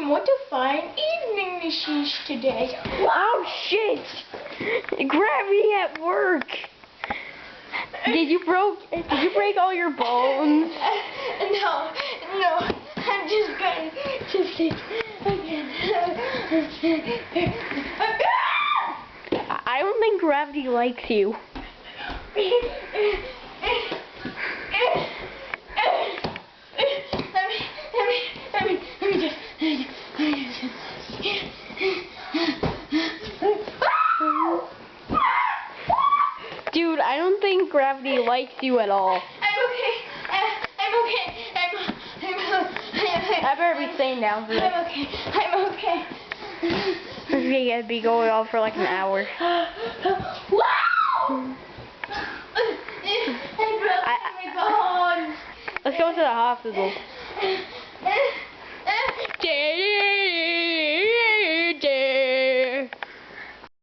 what a fine evening this is today. Oh shit! Gravity at work. Did you break all your bones? No, I'm just going to sit again. I don't think gravity likes you. Dude, I don't think gravity likes you at all. I'm okay. I better be staying down for this. I'm okay. We're gonna be going on for like an hour. Wow! I broke my bones. Let's go to the hospital.